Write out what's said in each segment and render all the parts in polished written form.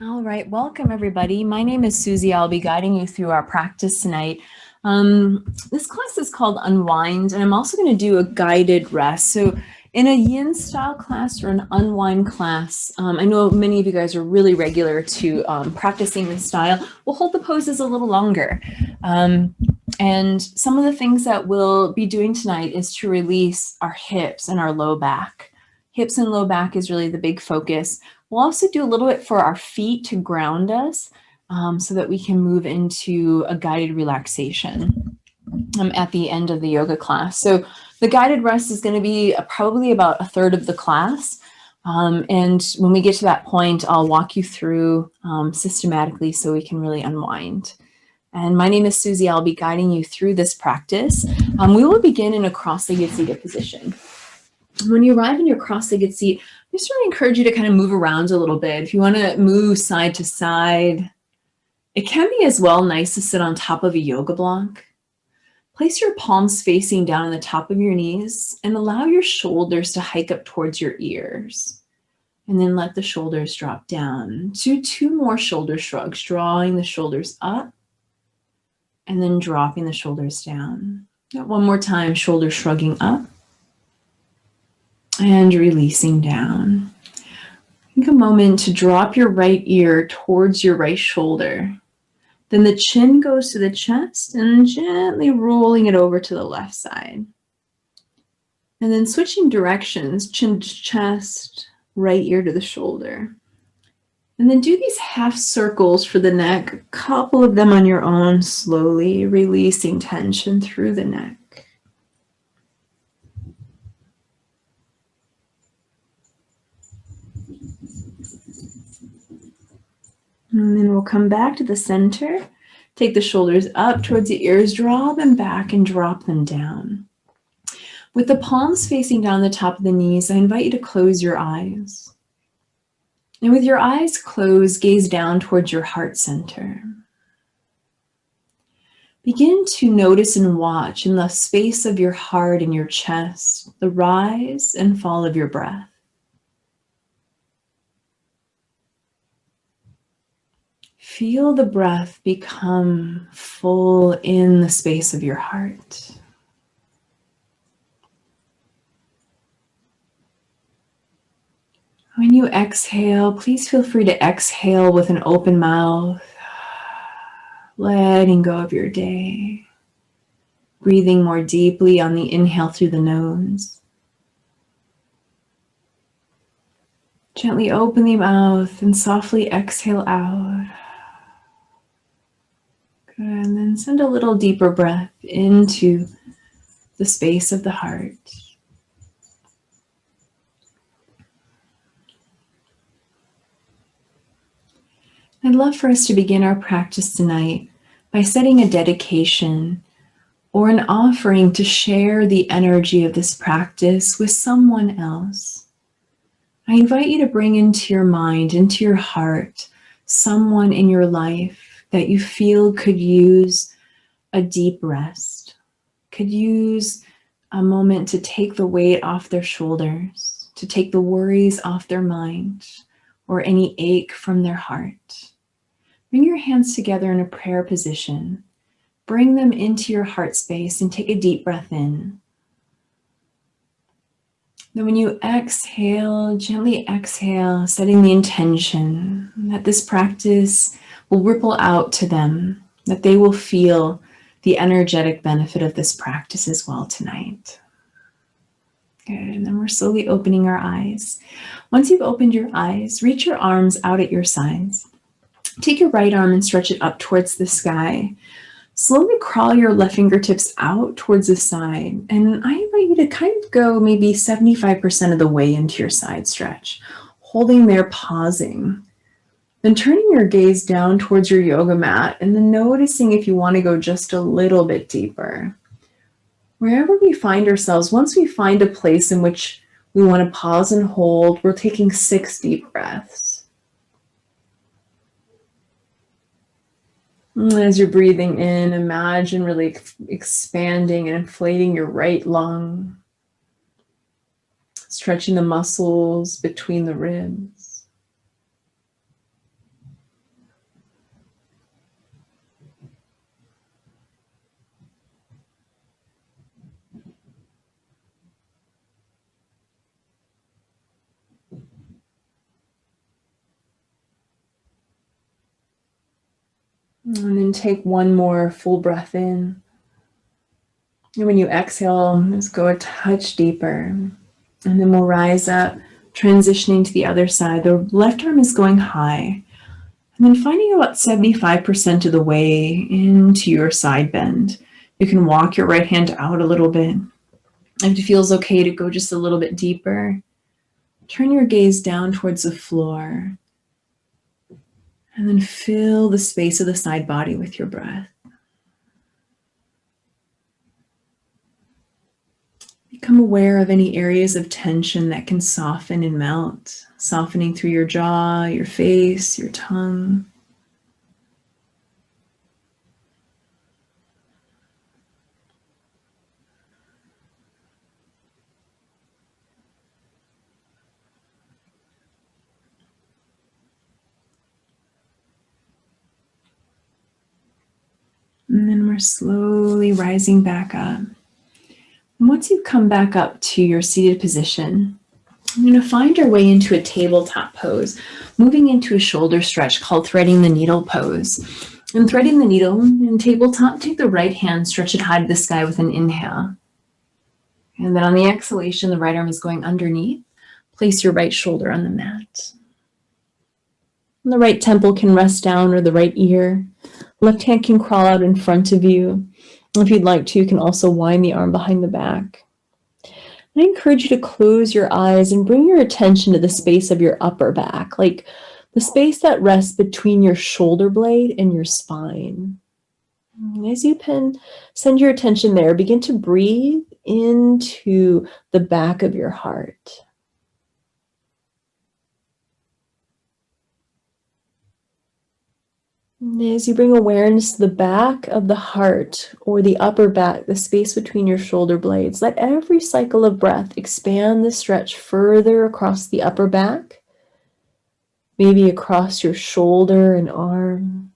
All right, welcome everybody. My name is Suzy. I'll be guiding you through our practice tonight. This class is called Unwind, and I'm also going to do a guided rest. So in a yin style class or an unwind class, I know many of you guys are really regular to practicing this style. We'll hold the poses a little longer. And some of the things that we'll be doing tonight is to release our hips and our low back. Hips and low back is really the big focus. We'll also do a little bit for our feet to ground us so that we can move into a guided relaxation at the end of the yoga class. So the guided rest is going to be probably about a third of the class. And when we get to that point, I'll walk you through systematically so we can really unwind. And my name is Suzy. I'll be guiding you through this practice. We will begin in a cross-legged seated position. When you arrive in your cross-legged seat, I just really encourage you to kind of move around a little bit. If you want to move side to side, it can be as well nice to sit on top of a yoga block. Place your palms facing down on the top of your knees and allow your shoulders to hike up towards your ears. And then let the shoulders drop down. Do two more shoulder shrugs, drawing the shoulders up and then dropping the shoulders down. One more time, shoulders shrugging up and releasing down. Take a moment to drop your right ear towards your right shoulder. Then the chin goes to the chest and gently rolling it over to the left side. And then switching directions, chin to chest, right ear to the shoulder. And then do these half circles for the neck, a couple of them on your own, slowly releasing tension through the neck. And then we'll come back to the center. Take the shoulders up towards the ears, draw them back and drop them down. With the palms facing down the top of the knees, I invite you to close your eyes. And with your eyes closed, gaze down towards your heart center. Begin to notice and watch in the space of your heart and your chest, the rise and fall of your breath. Feel the breath become full in the space of your heart. When you exhale, please feel free to exhale with an open mouth, letting go of your day. Breathing more deeply on the inhale through the nose. Gently open the mouth and softly exhale out. Good. And then send a little deeper breath into the space of the heart. I'd love for us to begin our practice tonight by setting a dedication or an offering to share the energy of this practice with someone else. I invite you to bring into your mind, into your heart, someone in your life that you feel could use a deep rest, could use a moment to take the weight off their shoulders, to take the worries off their mind, or any ache from their heart. Bring your hands together in a prayer position. Bring them into your heart space and take a deep breath in. Then when you exhale, gently exhale, setting the intention that this practice will ripple out to them, that they will feel the energetic benefit of this practice as well tonight. Good, and then we're slowly opening our eyes. Once you've opened your eyes, reach your arms out at your sides. Take your right arm and stretch it up towards the sky. Slowly crawl your left fingertips out towards the side. And I invite you to kind of go maybe 75% of the way into your side stretch, holding there, pausing. Then turning your gaze down towards your yoga mat and then noticing if you want to go just a little bit deeper. Wherever we find ourselves, once we find a place in which we want to pause and hold, we're taking 6 deep breaths. As you're breathing in, imagine really expanding and inflating your right lung, stretching the muscles between the ribs. And then take one more full breath in. And when you exhale, just go a touch deeper. And then we'll rise up, transitioning to the other side. The left arm is going high. And then finding about 75% of the way into your side bend. You can walk your right hand out a little bit. If it feels okay to go just a little bit deeper, turn your gaze down towards the floor. And then fill the space of the side body with your breath. Become aware of any areas of tension that can soften and melt, softening through your jaw, your face, your tongue. And then we're slowly rising back up. And once you come back up to your seated position, I'm going to find our way into a tabletop pose, moving into a shoulder stretch called threading the needle pose. And threading the needle in tabletop, take the right hand, stretch it high to the sky with an inhale. And then on the exhalation, the right arm is going underneath. Place your right shoulder on the mat. And the right temple can rest down or the right ear. Left hand can crawl out in front of you. If you'd like to, you can also wind the arm behind the back. I encourage you to close your eyes and bring your attention to the space of your upper back, like the space that rests between your shoulder blade and your spine. And as you send your attention there, begin to breathe into the back of your heart. And as you bring awareness to the back of the heart or the upper back, the space between your shoulder blades, let every cycle of breath expand the stretch further across the upper back, maybe across your shoulder and arm.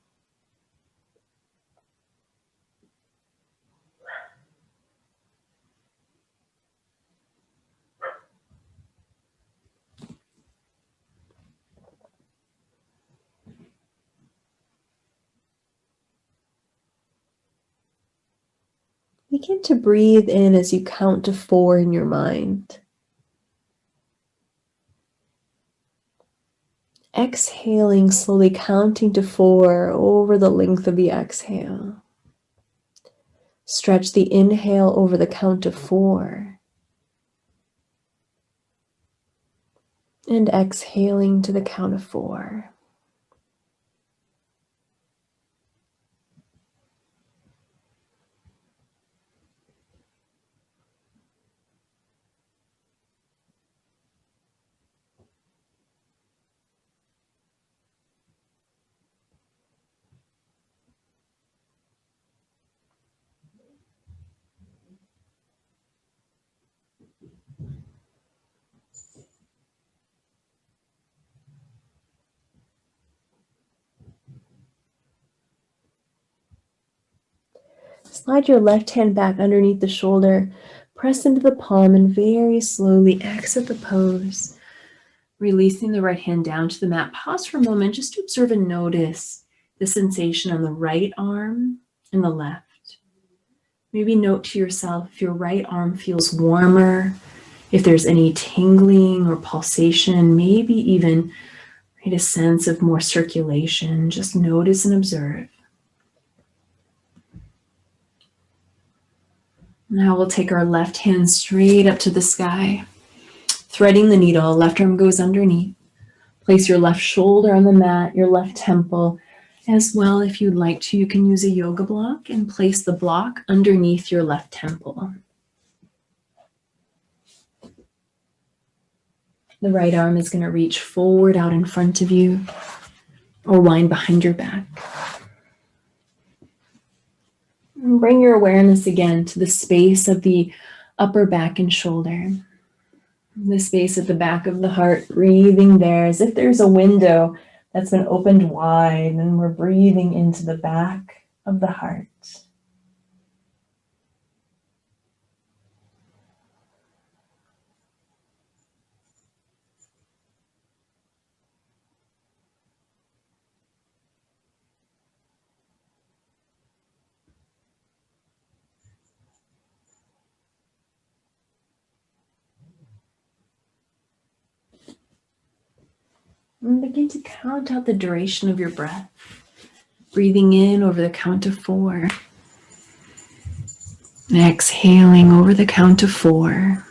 Begin to breathe in as you count to 4 in your mind. Exhaling, slowly counting to 4 over the length of the exhale. Stretch the inhale over the count of 4. And exhaling to the count of 4. Slide your left hand back underneath the shoulder, press into the palm, and very slowly exit the pose. Releasing the right hand down to the mat. Pause for a moment just to observe and notice the sensation on the right arm and the left. Maybe note to yourself if your right arm feels warmer, if there's any tingling or pulsation, maybe even a sense of more circulation. Just notice and observe. Now we'll take our left hand straight up to the sky. Threading the needle, left arm goes underneath. Place your left shoulder on the mat, your left temple. As well, if you'd like to, you can use a yoga block and place the block underneath your left temple. The right arm is going to reach forward out in front of you or wind behind your back. And bring your awareness again to the space of the upper back and shoulder. The space at the back of the heart, breathing there as if there's a window that's been opened wide, and we're breathing into the back of the heart. And begin to count out the duration of your breath. Breathing in over the count of 4. And exhaling over the count of 4.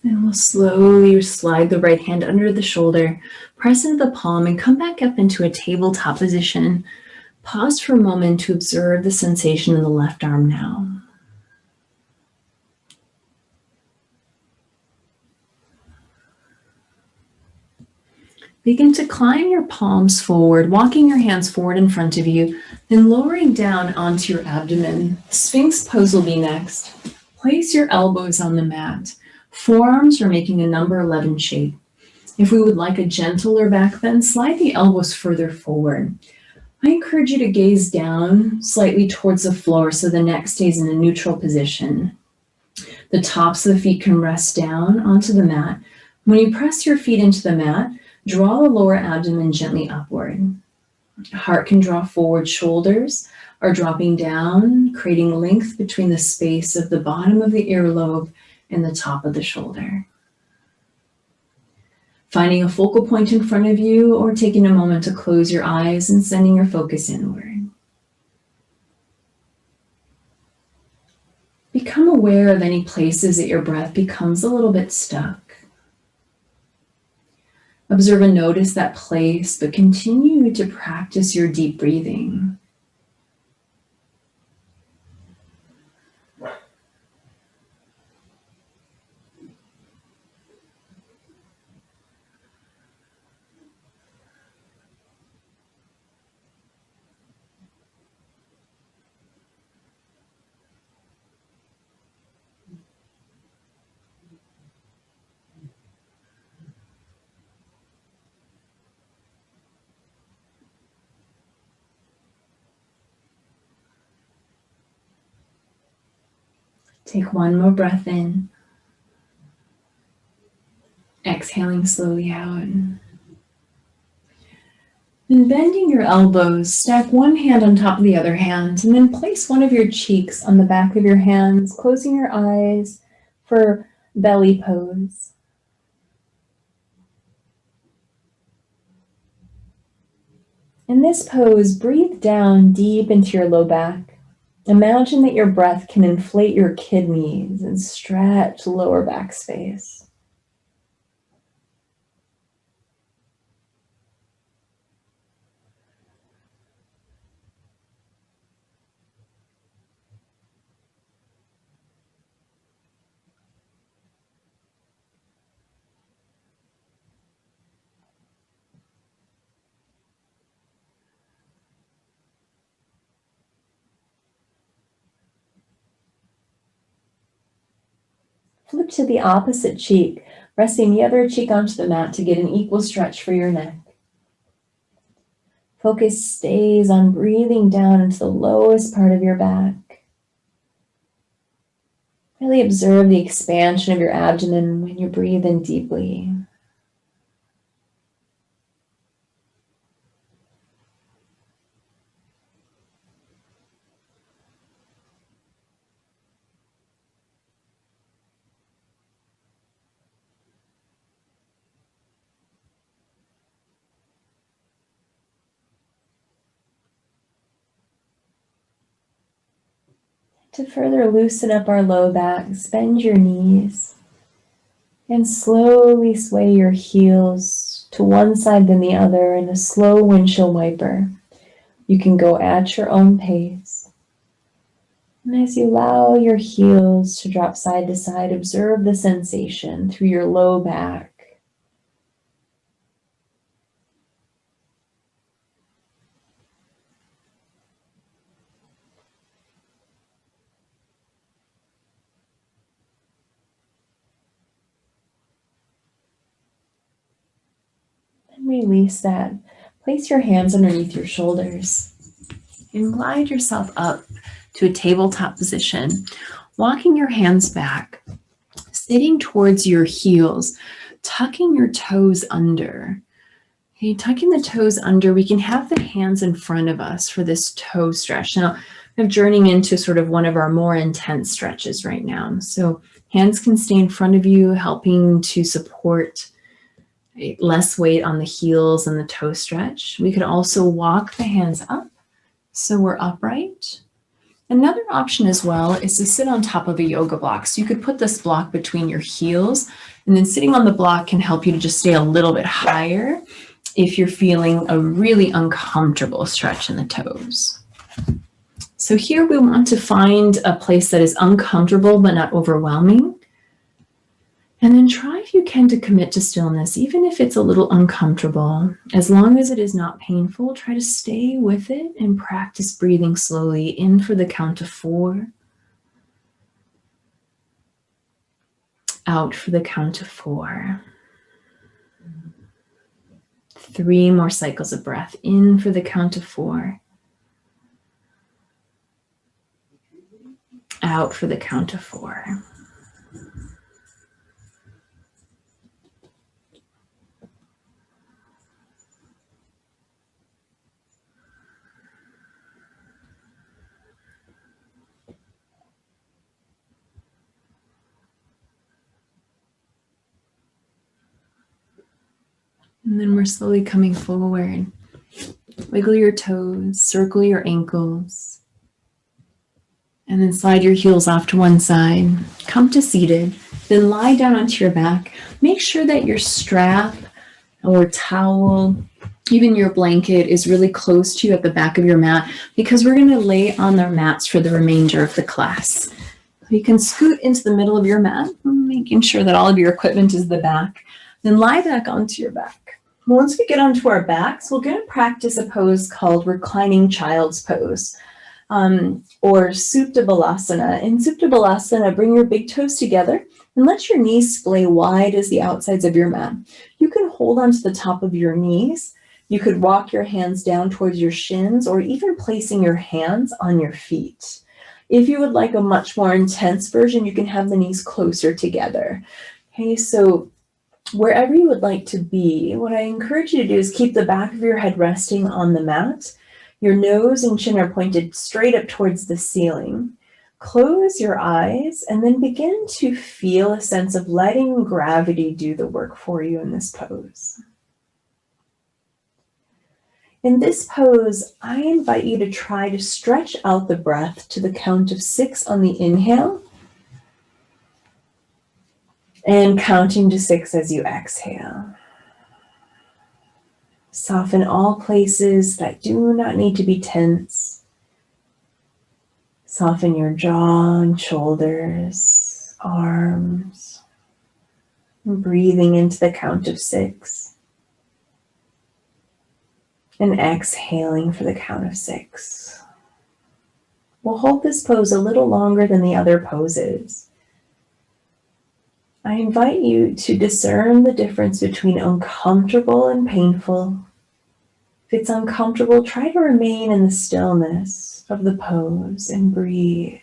And we'll slowly slide the right hand under the shoulder, press into the palm, and come back up into a tabletop position. Pause for a moment to observe the sensation in the left arm now. Begin to climb your palms forward, walking your hands forward in front of you, then lowering down onto your abdomen. Sphinx pose will be next. Place your elbows on the mat. Forearms are making a number 11 shape. If we would like a gentler back bend, slide the elbows further forward. I encourage you to gaze down slightly towards the floor so the neck stays in a neutral position. The tops of the feet can rest down onto the mat. When you press your feet into the mat, draw the lower abdomen gently upward. Heart can draw forward, shoulders are dropping down, creating length between the space of the bottom of the earlobe and the top of the shoulder. Finding a focal point in front of you or taking a moment to close your eyes and sending your focus inward. Become aware of any places that your breath becomes a little bit stuck. Observe and notice that place, but continue to practice your deep breathing. Take one more breath in. Exhaling slowly out. And bending your elbows, stack one hand on top of the other hand, and then place one of your cheeks on the back of your hands, closing your eyes for belly pose. In this pose, breathe down deep into your low back. Imagine that your breath can inflate your kidneys and stretch lower back space. Flip to the opposite cheek, resting the other cheek onto the mat to get an equal stretch for your neck. Focus stays on breathing down into the lowest part of your back. Really observe the expansion of your abdomen when you breathe in deeply. To further loosen up our low back, bend your knees and slowly sway your heels to one side then the other in a slow windshield wiper. You can go at your own pace. And as you allow your heels to drop side to side, observe the sensation through your low back. And release that. Place your hands underneath your shoulders and glide yourself up to a tabletop position, walking your hands back, sitting towards your heels, tucking your toes under. Okay, tucking the toes under, we can have the hands in front of us for this toe stretch. Now, I'm journeying into sort of one of our more intense stretches right now. So hands can stay in front of you, helping to support less weight on the heels and the toe stretch. We could also walk the hands up so we're upright. Another option as well is to sit on top of a yoga block. So you could put this block between your heels, and then sitting on the block can help you to just stay a little bit higher if you're feeling a really uncomfortable stretch in the toes. So here we want to find a place that is uncomfortable but not overwhelming. And then try, if you can, to commit to stillness, even if it's a little uncomfortable. As long as it is not painful, try to stay with it and practice breathing slowly in for the count of 4. Out for the count of 4. 3 more cycles of breath. In for the count of 4. Out for the count of 4. And then we're slowly coming forward. Wiggle your toes, circle your ankles, and then slide your heels off to one side. Come to seated, then lie down onto your back. Make sure that your strap or towel, even your blanket, is really close to you at the back of your mat, because we're going to lay on our mats for the remainder of the class. You can scoot into the middle of your mat, making sure that all of your equipment is the back. Then lie back onto your back. Once we get onto our backs, we're going to practice a pose called reclining child's pose, or Supta Balasana. In Supta Balasana, bring your big toes together and let your knees splay wide as the outsides of your mat. You can hold onto the top of your knees. You could walk your hands down towards your shins, or even placing your hands on your feet. If you would like a much more intense version, you can have the knees closer together. Okay, so wherever you would like to be, what I encourage you to do is keep the back of your head resting on the mat. Your nose and chin are pointed straight up towards the ceiling. Close your eyes and then begin to feel a sense of letting gravity do the work for you in this pose. In this pose, I invite you to try to stretch out the breath to the count of 6 on the inhale, and counting to 6 as you exhale. Soften all places that do not need to be tense. Soften your jaw and shoulders, arms. And breathing into the count of 6. And exhaling for the count of 6. We'll hold this pose a little longer than the other poses. I invite you to discern the difference between uncomfortable and painful. If it's uncomfortable, try to remain in the stillness of the pose and breathe.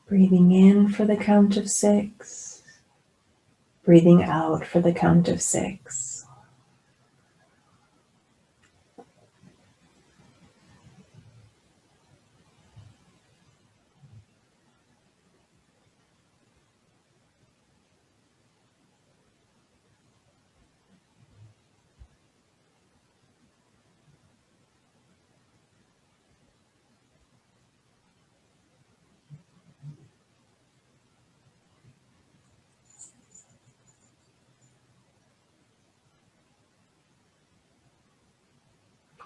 Breathing in for the count of 6. Breathing out for the count of 6.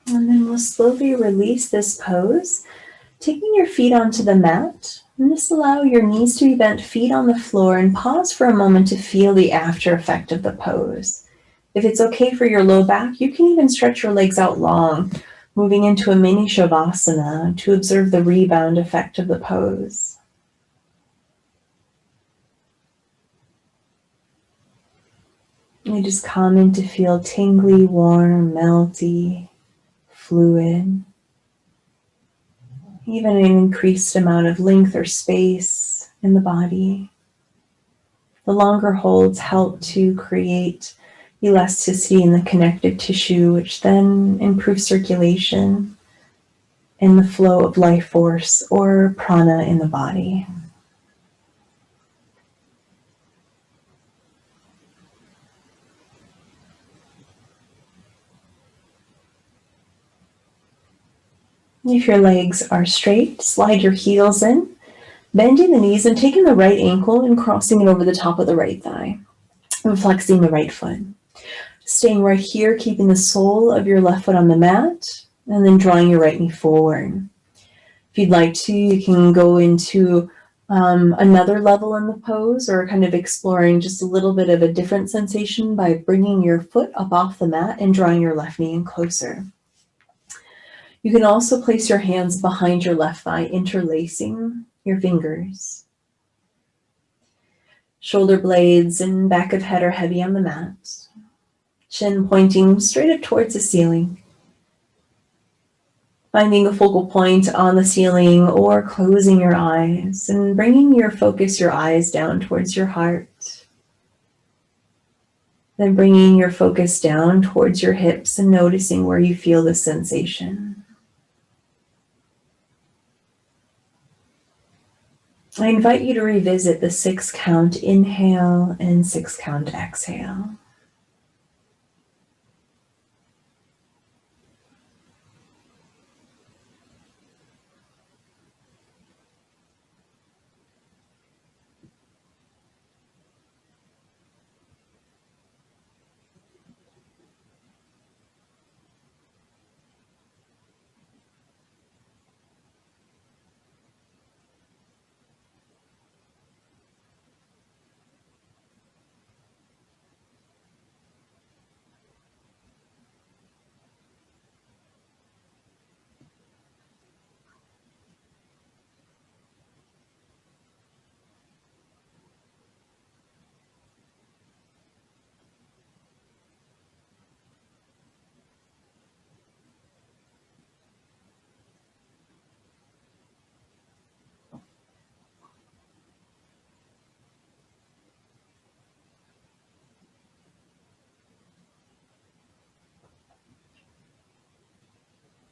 And then we'll slowly release this pose, taking your feet onto the mat. And just allow your knees to be bent, feet on the floor, and pause for a moment to feel the after effect of the pose. If it's okay for your low back, you can even stretch your legs out long, moving into a mini shavasana to observe the rebound effect of the pose. You just come in to feel tingly, warm, melty, fluid. Even an increased amount of length or space in the body. The longer holds help to create elasticity in the connective tissue, which then improves circulation and the flow of life force or prana in the body. If your legs are straight, slide your heels in, bending the knees and taking the right ankle and crossing it over the top of the right thigh, and flexing the right foot. Staying right here, keeping the sole of your left foot on the mat, and then drawing your right knee forward. If you'd like to, you can go into another level in the pose, or kind of exploring just a little bit of a different sensation by bringing your foot up off the mat and drawing your left knee in closer. You can also place your hands behind your left thigh, interlacing your fingers. Shoulder blades and back of head are heavy on the mat. Chin pointing straight up towards the ceiling. Finding a focal point on the ceiling or closing your eyes and bringing your focus, your eyes down towards your heart. Then bringing your focus down towards your hips and noticing where you feel the sensation. I invite you to revisit the 6-count inhale and 6-count exhale.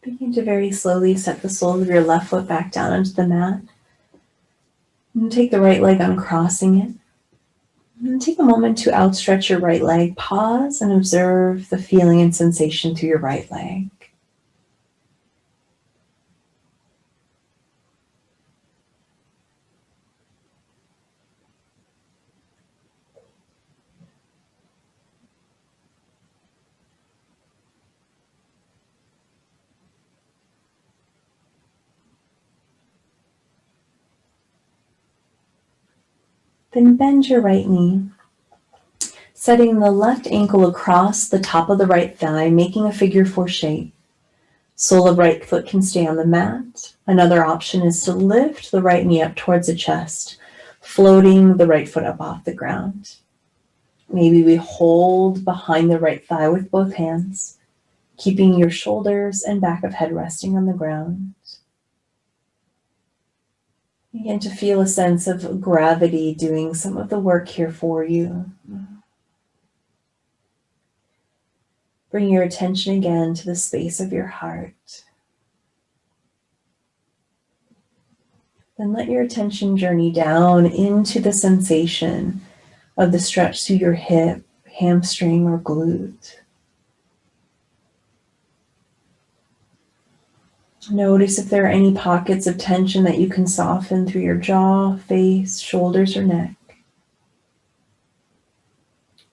Begin to very slowly set the sole of your left foot back down onto the mat. And take the right leg, uncrossing it. And take a moment to outstretch your right leg. Pause and observe the feeling and sensation through your right leg. Then bend your right knee, setting the left ankle across the top of the right thigh, making a figure 4 shape. Sole of right foot can stay on the mat. Another option is to lift the right knee up towards the chest, floating the right foot up off the ground. Maybe we hold behind the right thigh with both hands, keeping your shoulders and back of head resting on the ground. Begin to feel a sense of gravity doing some of the work here for you. Bring your attention again to the space of your heart. Then let your attention journey down into the sensation of the stretch through your hip, hamstring, or glute. Notice if there are any pockets of tension that you can soften through your jaw, face, shoulders, or neck.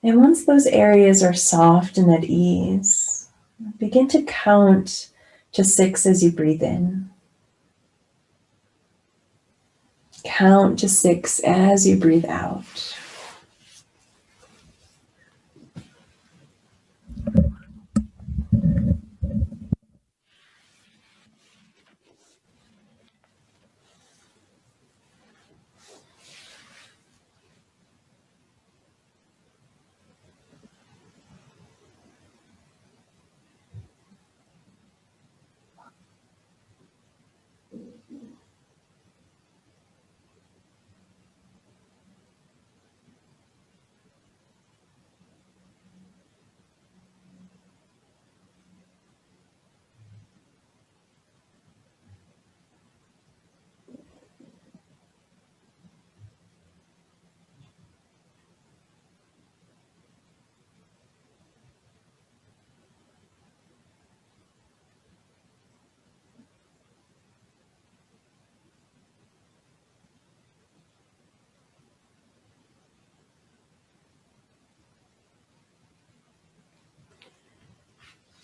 And once those areas are soft and at ease, begin to count to 6 as you breathe in. Count to 6 as you breathe out.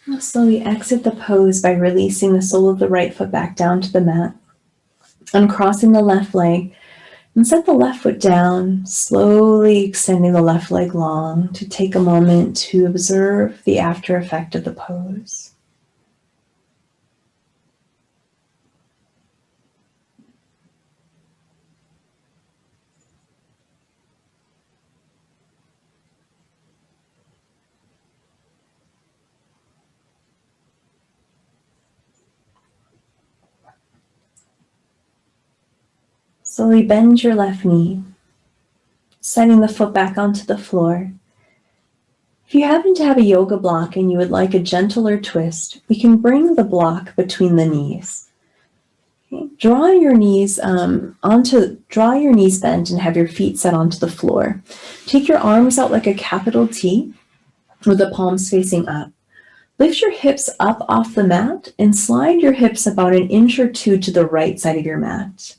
Now slowly exit the pose by releasing the sole of the right foot back down to the mat, uncrossing the left leg, and set the left foot down, slowly extending the left leg long to take a moment to observe the after effect of the pose. Slowly bend your left knee, setting the foot back onto the floor. If you happen to have a yoga block and you would like a gentler twist, we can bring the block between the knees. Okay. Draw your knees bent and have your feet set onto the floor. Take your arms out like a capital T with the palms facing up. Lift your hips up off the mat and slide your hips about an inch or two to the right side of your mat.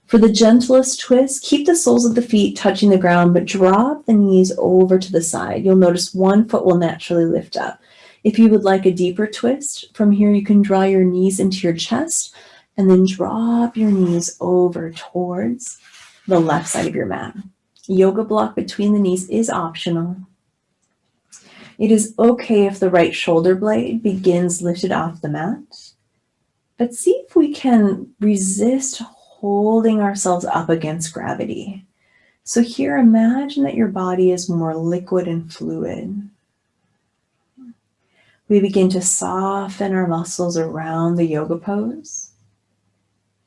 For the gentlest twist, keep the soles of the feet touching the ground, but drop the knees over to the side. You'll notice one foot will naturally lift up. If you would like a deeper twist, from here you can draw your knees into your chest and then drop your knees over towards the left side of your mat. Yoga block between the knees is optional. It is okay if the right shoulder blade begins lifted off the mat, but see if we can resist holding ourselves up against gravity. So here, imagine that your body is more liquid and fluid. We begin to soften our muscles around the yoga pose.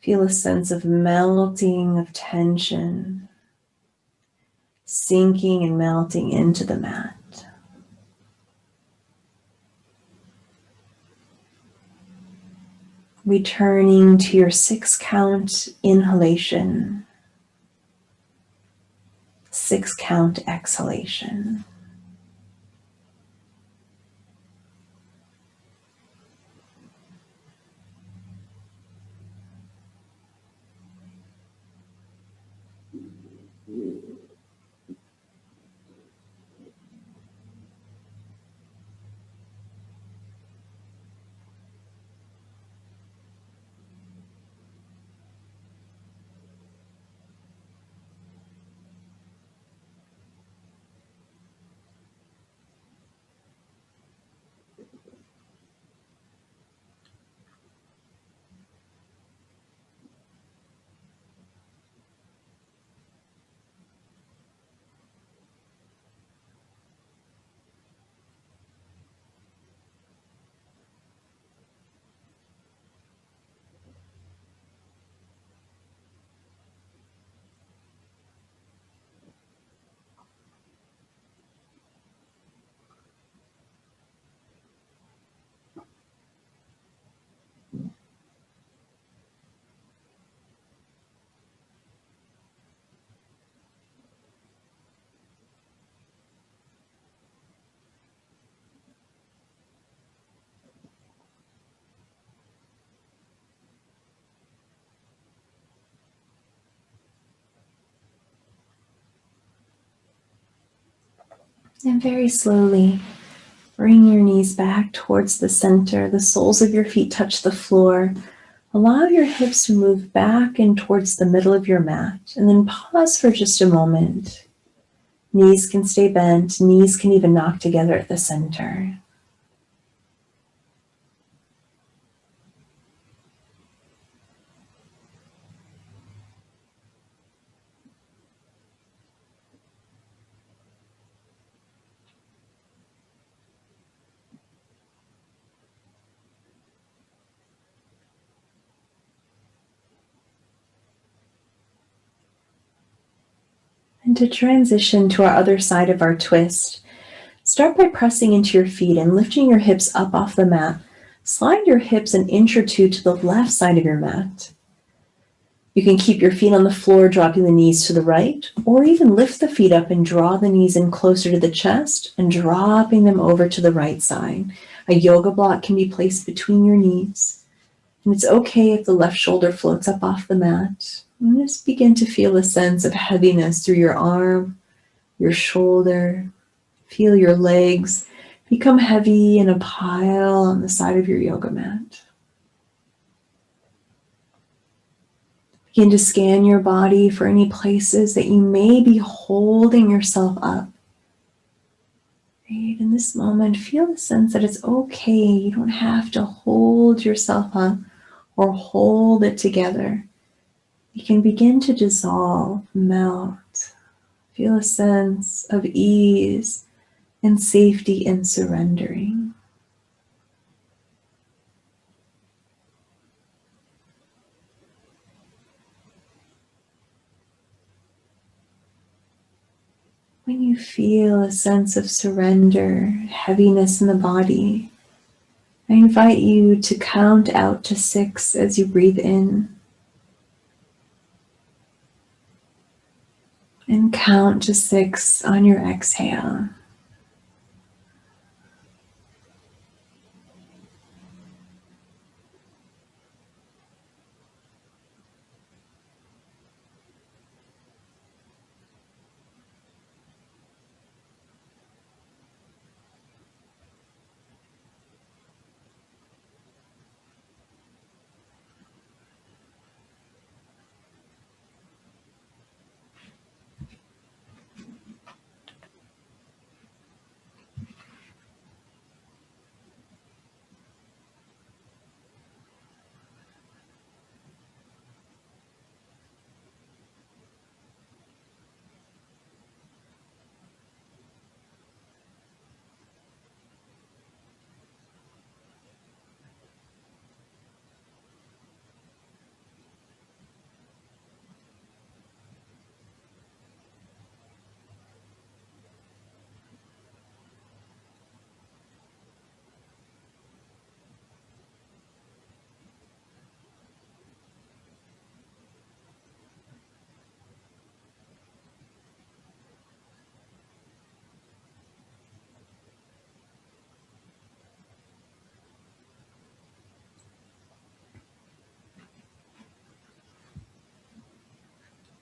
Feel a sense of melting of tension, sinking and melting into the mat. Returning to your 6 count inhalation, 6 count exhalation. And very slowly, Bring your knees back towards the center. The soles of your feet touch the floor. Allow your hips to move back and towards the middle of your mat, and then pause for just a moment. Knees can stay bent. Knees can even knock together at the center. And to transition to our other side of our twist, start by pressing into your feet and lifting your hips up off the mat. Slide your hips an inch or two to the left side of your mat. You can keep your feet on the floor, dropping the knees to the right, or even lift the feet up and draw the knees in closer to the chest and dropping them over to the right side. A yoga block can be placed between your knees. And it's okay if the left shoulder floats up off the mat. And just begin to feel a sense of heaviness through your arm, your shoulder. Feel your legs become heavy in a pile on the side of your yoga mat. Begin to scan your body for any places that you may be holding yourself up. Right? In this moment, feel the sense that it's okay. You don't have to hold yourself up or hold it together. You can begin to dissolve, melt. Feel a sense of ease and safety in surrendering. When you feel a sense of surrender, heaviness in the body, I invite you to count out to 6 as you breathe in. And count to 6 on your exhale.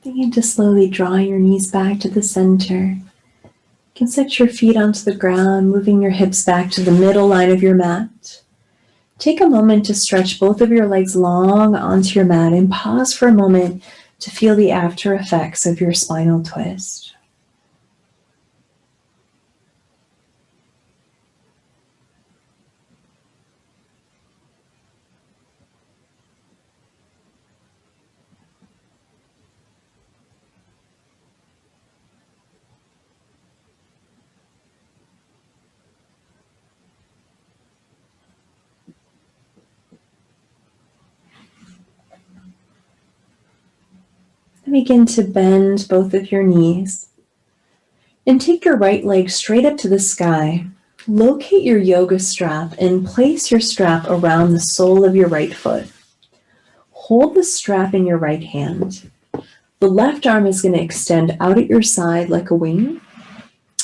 Begin to slowly draw your knees back to the center. You can set your feet onto the ground, moving your hips back to the middle line of your mat. Take a moment to stretch both of your legs long onto your mat and pause for a moment to feel the after effects of your spinal twist. And begin to bend both of your knees. And take your right leg straight up to the sky. Locate your yoga strap and place your strap around the sole of your right foot. Hold the strap in your right hand. The left arm is going to extend out at your side like a wing.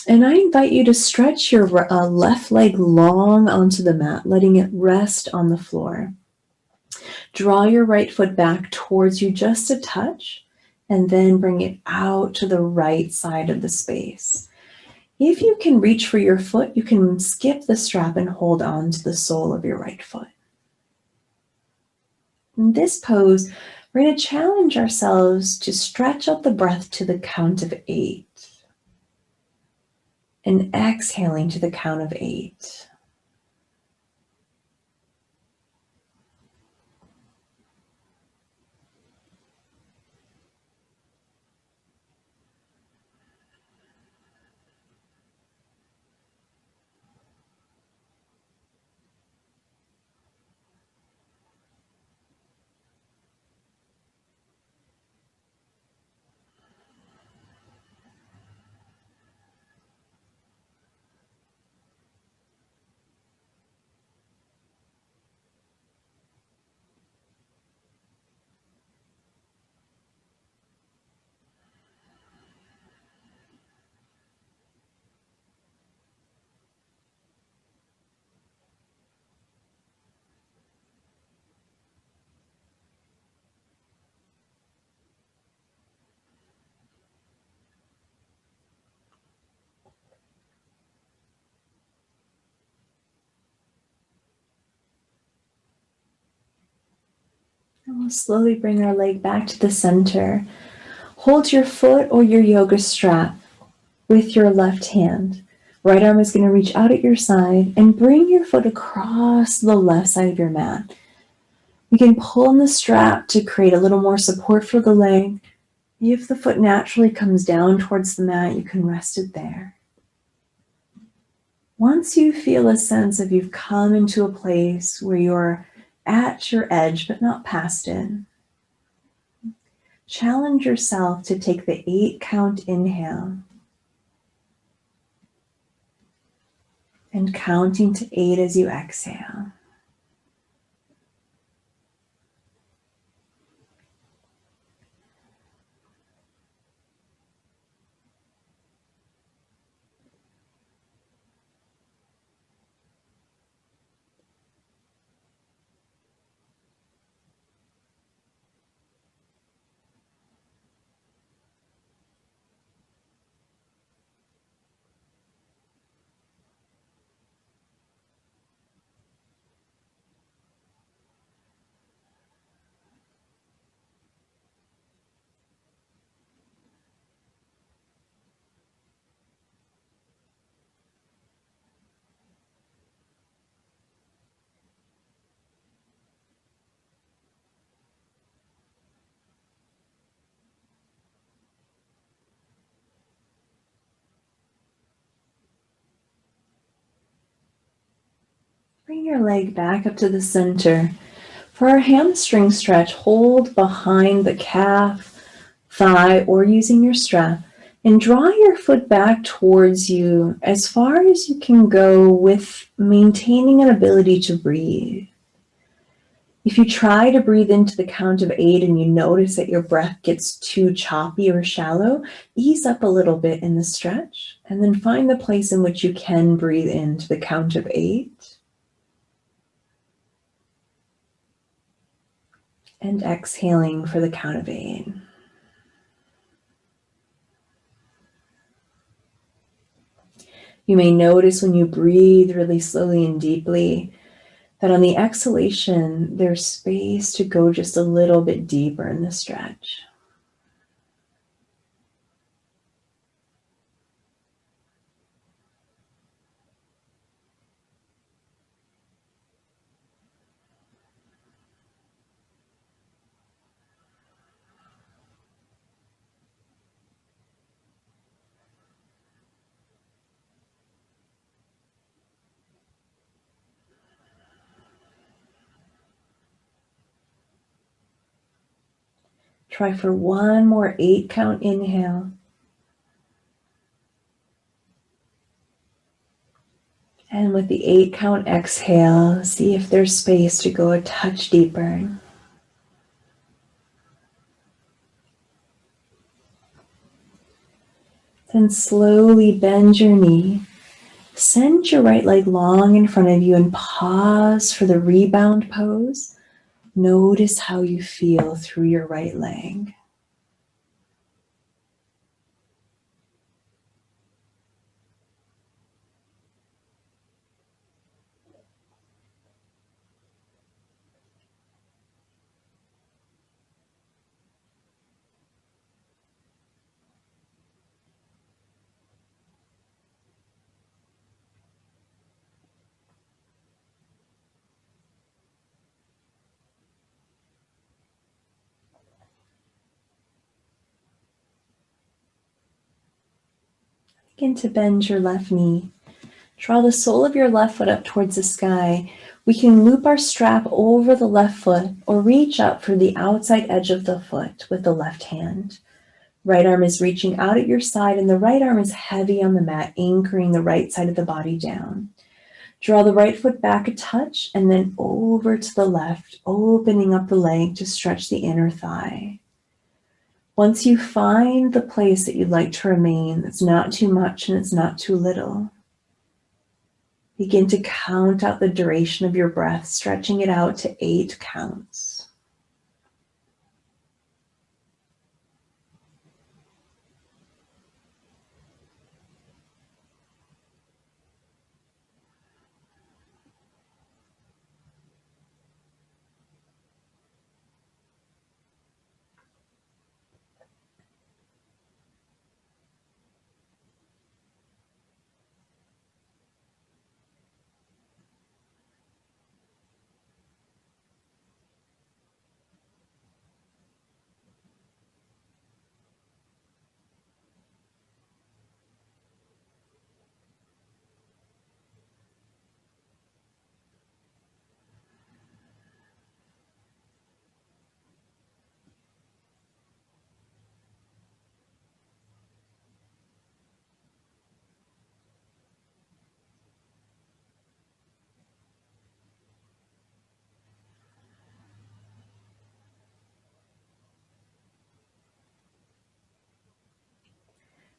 And I invite you to stretch your left leg long onto the mat, letting it rest on the floor. Draw your right foot back towards you just a touch, and then bring it out to the right side of the space. If you can reach for your foot, you can skip the strap and hold on to the sole of your right foot. In this pose, we're going to challenge ourselves to stretch out the breath to the count of 8. And exhaling to the count of 8. And we'll slowly bring our leg back to the center. Hold your foot or your yoga strap with your left hand. Right arm is going to reach out at your side and bring your foot across the left side of your mat. You can pull on the strap to create a little more support for the leg. If the foot naturally comes down towards the mat, you can rest it there. Once you feel a sense of you've come into a place where you're at your edge but not past it, challenge yourself to take the 8 count inhale and counting to 8 as you exhale. Bring your leg back up to the center. For our hamstring stretch, hold behind the calf, thigh, or using your strap, and draw your foot back towards you as far as you can go with maintaining an ability to breathe. If you try to breathe into the count of 8 and you notice that your breath gets too choppy or shallow, ease up a little bit in the stretch, and then find the place in which you can breathe into the count of 8. And exhaling for the count of 8. You may notice when you breathe really slowly and deeply that on the exhalation, there's space to go just a little bit deeper in the stretch. Try for one more 8 count inhale. And with the 8 count exhale, see if there's space to go a touch deeper. Then slowly bend your knee. Send your right leg long in front of you and pause for the rebound pose. Notice how you feel through your right leg. Begin to bend your left knee. Draw the sole of your left foot up towards the sky. We can loop our strap over the left foot or reach up for the outside edge of the foot with the left hand. Right arm is reaching out at your side and the right arm is heavy on the mat, anchoring the right side of the body down. Draw the right foot back a touch and then over to the left, opening up the leg to stretch the inner thigh. Once you find the place that you'd like to remain, that's not too much and it's not too little, begin to count out the duration of your breath, stretching it out to 8 counts.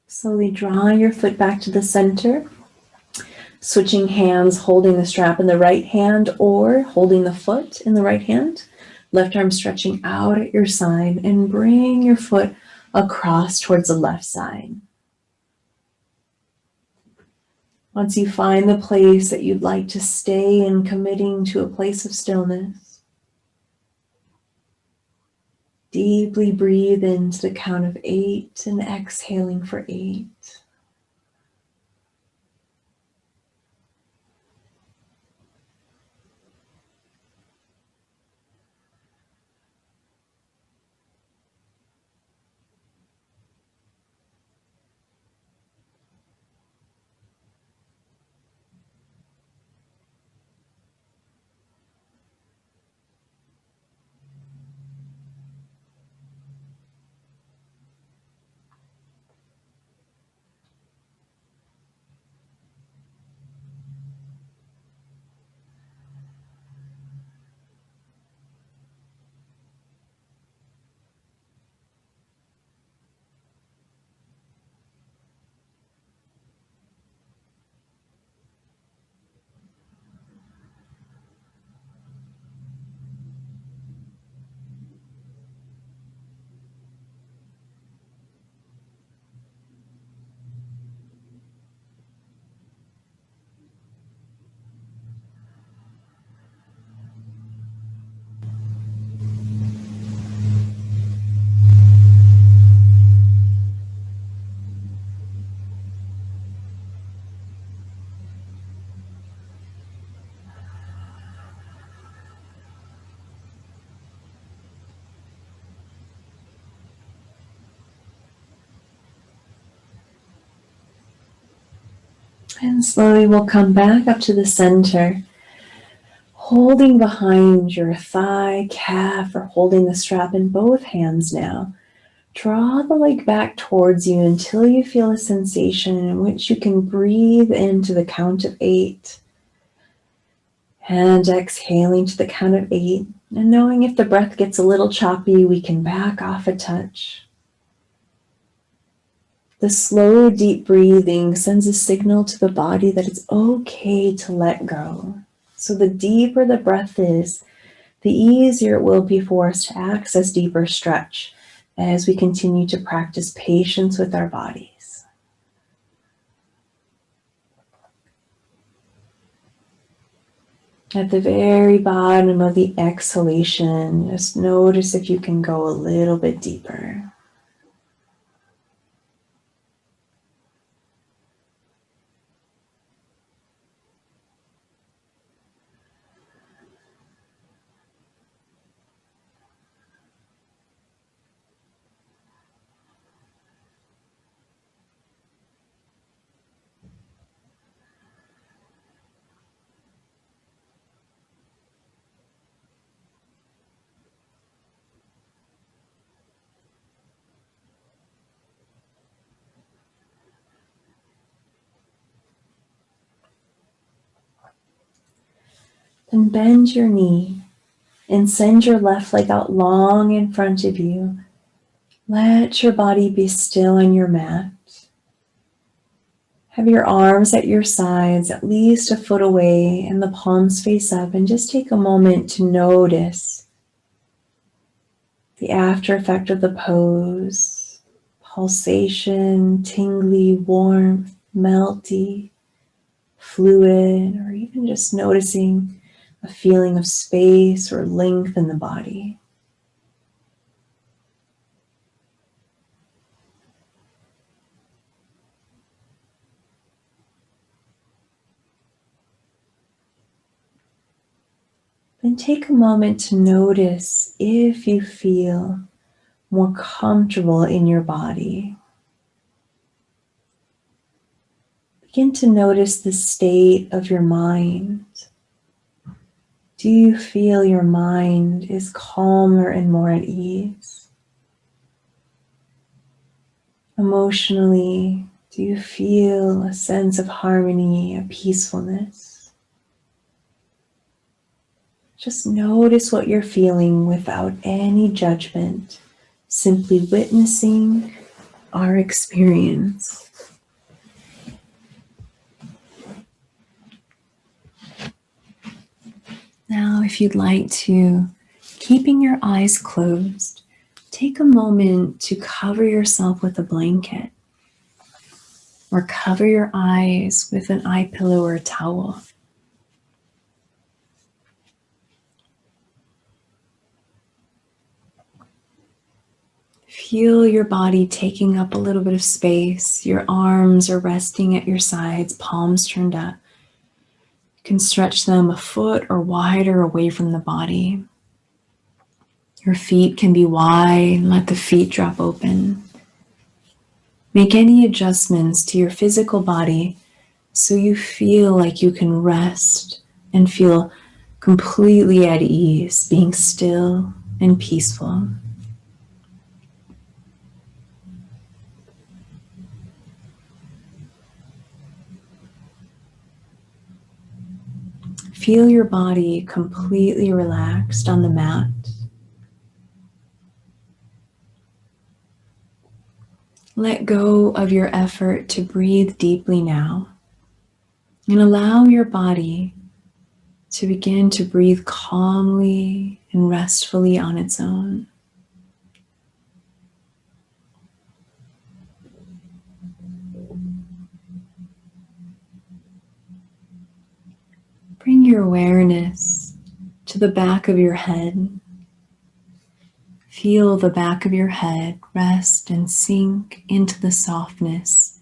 Slowly draw your foot back to the center, switching hands, holding the strap in the right hand or holding the foot in the right hand. Left arm stretching out at your side and bring your foot across towards the left side. Once you find the place that you'd like to stay in, committing to a place of stillness, deeply breathe into the count of 8 and exhaling for 8. And slowly we'll come back up to the center, holding behind your thigh, calf, or holding the strap in both hands now. Draw the leg back towards you until you feel a sensation in which you can breathe into the count of 8. And exhaling to the count of 8. And knowing if the breath gets a little choppy, we can back off a touch. The slow, deep breathing sends a signal to the body that it's okay to let go. So the deeper the breath is, the easier it will be for us to access deeper stretch as we continue to practice patience with our bodies. At the very bottom of the exhalation, just notice if you can go a little bit deeper. And bend your knee and send your left leg out long in front of you. Let your body be still on your mat. Have your arms at your sides, at least a foot away, and the palms face up, and just take a moment to notice the after effect of the pose. Pulsation, tingly, warmth, melty, fluid, or even just noticing a feeling of space or length in the body. Then take a moment to notice if you feel more comfortable in your body. Begin to notice the state of your mind. Do you feel your mind is calmer and more at ease? Emotionally, do you feel a sense of harmony, a peacefulness? Just notice what you're feeling without any judgment, simply witnessing our experience. Now, if you'd like to, keeping your eyes closed, take a moment to cover yourself with a blanket or cover your eyes with an eye pillow or a towel. Feel your body taking up a little bit of space. Your arms are resting at your sides, palms turned up. You can stretch them a foot or wider away from the body. Your feet can be wide, and let the feet drop open. Make any adjustments to your physical body so you feel like you can rest and feel completely at ease, being still and peaceful. Feel your body completely relaxed on the mat. Let go of your effort to breathe deeply now, and allow your body to begin to breathe calmly and restfully on its own. Bring your awareness to the back of your head. Feel the back of your head rest and sink into the softness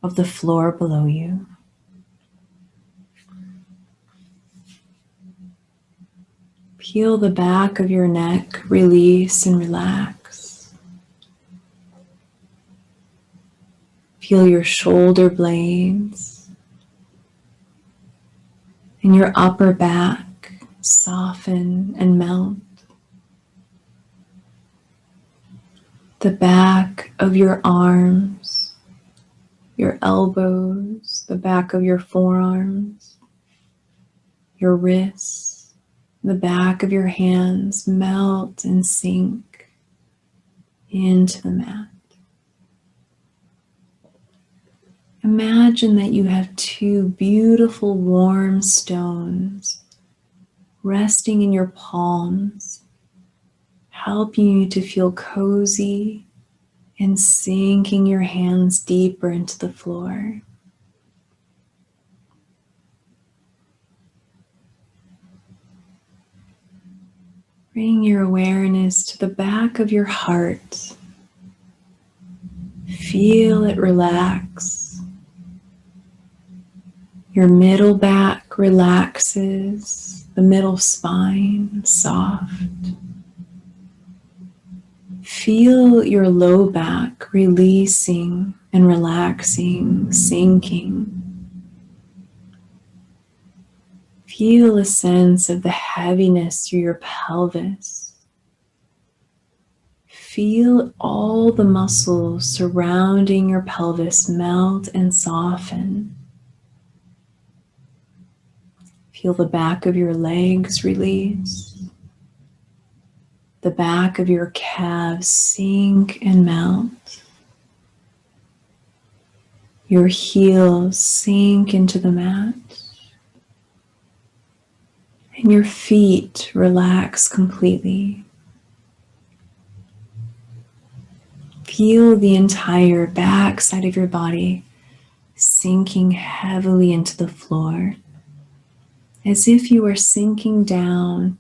of the floor below you. Feel the back of your neck release and relax. Feel your shoulder blades and your upper back soften and melt. The back of your arms, your elbows, the back of your forearms, your wrists, the back of your hands melt and sink into the mat. Imagine that you have two beautiful warm stones resting in your palms, helping you to feel cozy and sinking your hands deeper into the floor. Bring your awareness to the back of your heart. Feel it relax. Your middle back relaxes, the middle spine soft. Feel your low back releasing and relaxing, sinking. Feel a sense of the heaviness through your pelvis. Feel all the muscles surrounding your pelvis melt and soften. Feel the back of your legs release. The back of your calves sink and melt. Your heels sink into the mat. And your feet relax completely. Feel the entire back side of your body sinking heavily into the floor, as if you are sinking down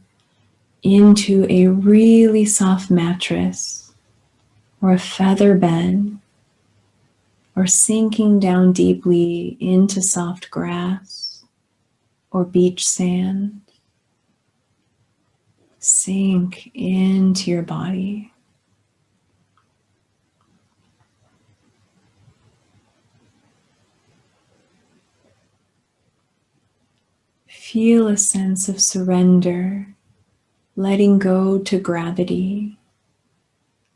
into a really soft mattress or a feather bed, or sinking down deeply into soft grass or beach sand. Sink into your body. Feel a sense of surrender, letting go to gravity.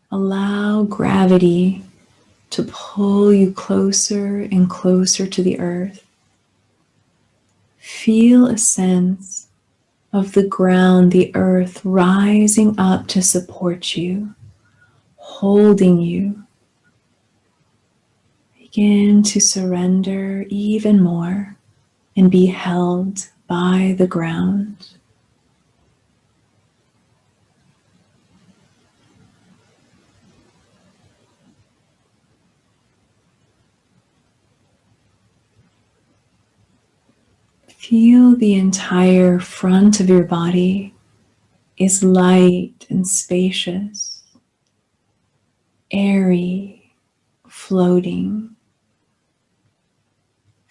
Allow gravity to pull you closer and closer to the earth. Feel a sense of the ground, the earth rising up to support you, holding you. Begin to surrender even more and be held by the ground. Feel the entire front of your body is light and spacious, airy, floating.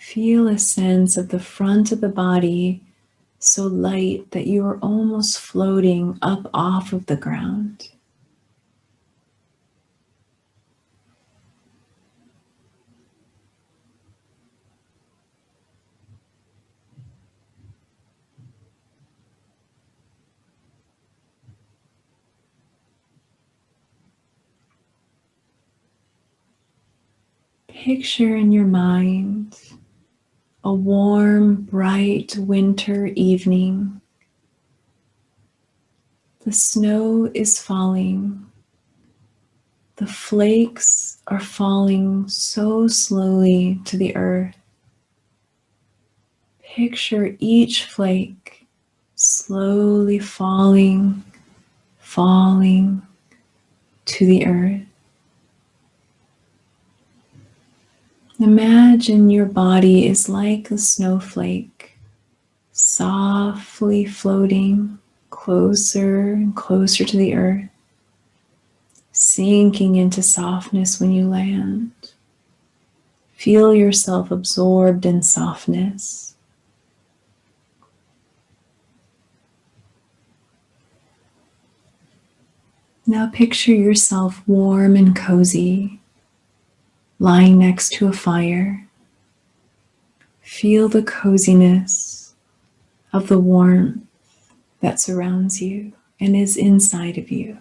Feel a sense of the front of the body so light that you are almost floating up off of the ground. Picture in your mind a warm, bright winter evening. The snow is falling. The flakes are falling so slowly to the earth. Picture each flake slowly falling to the earth. Imagine your body is like a snowflake, softly floating closer and closer to the earth, sinking into softness when you land. Feel yourself absorbed in softness. Now picture yourself warm and cozy, lying next to a fire. Feel the coziness of the warmth that surrounds you and is inside of you.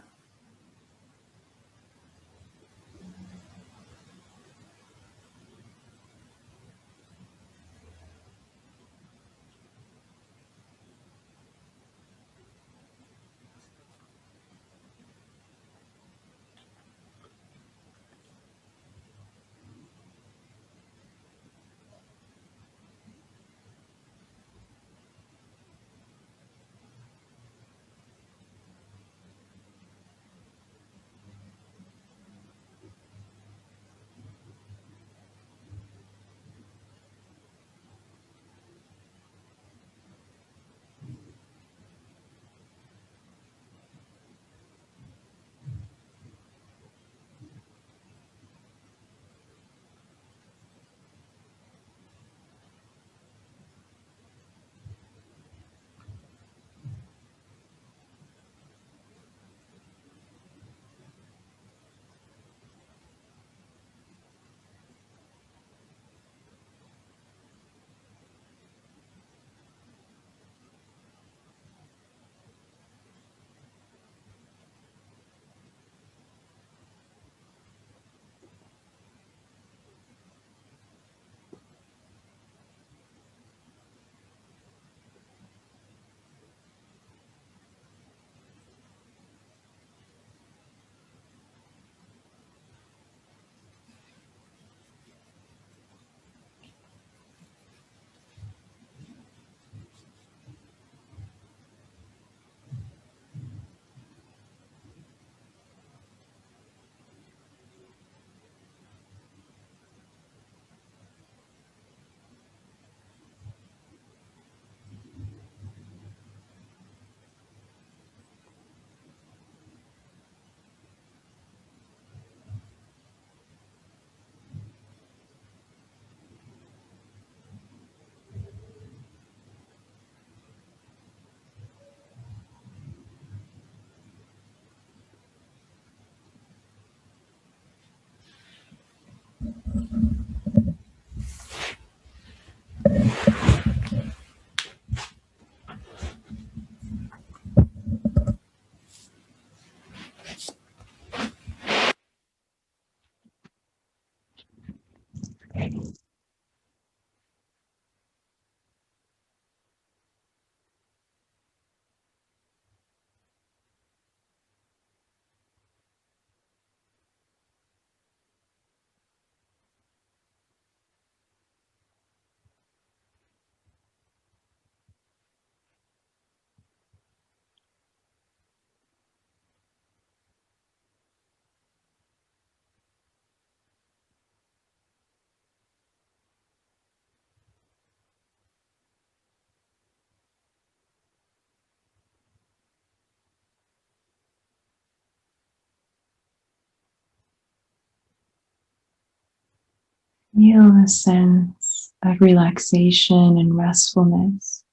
Feel a sense of relaxation and restfulness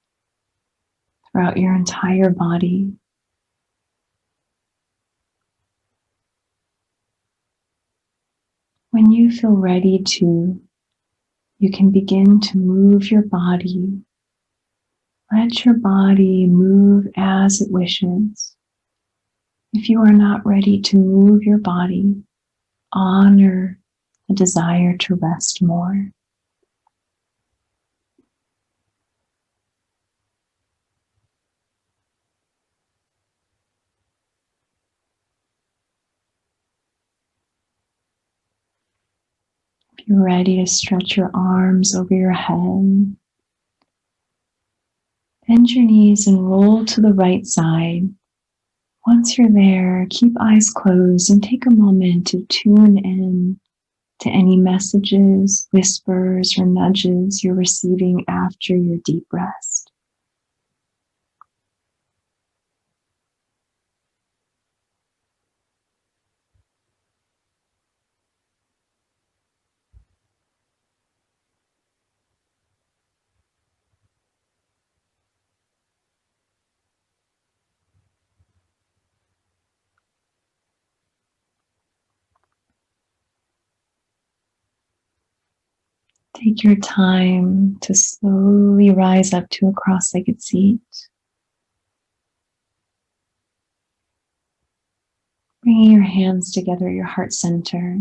throughout your entire body. When you feel ready to, you can begin to move your body. Let your body move as it wishes. If you are not ready to move your body, honor the desire to rest more. If you're ready to stretch your arms over your head, bend your knees and roll to the right side. Once you're there, keep eyes closed and take a moment to tune in to any messages, whispers, or nudges you're receiving after your deep rest. Take your time to slowly rise up to a cross-legged seat. Bringing your hands together at your heart center.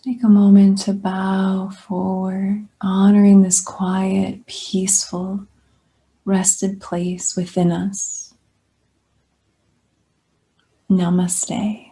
Take a moment to bow forward, honoring this quiet, peaceful, rested place within us. Namaste.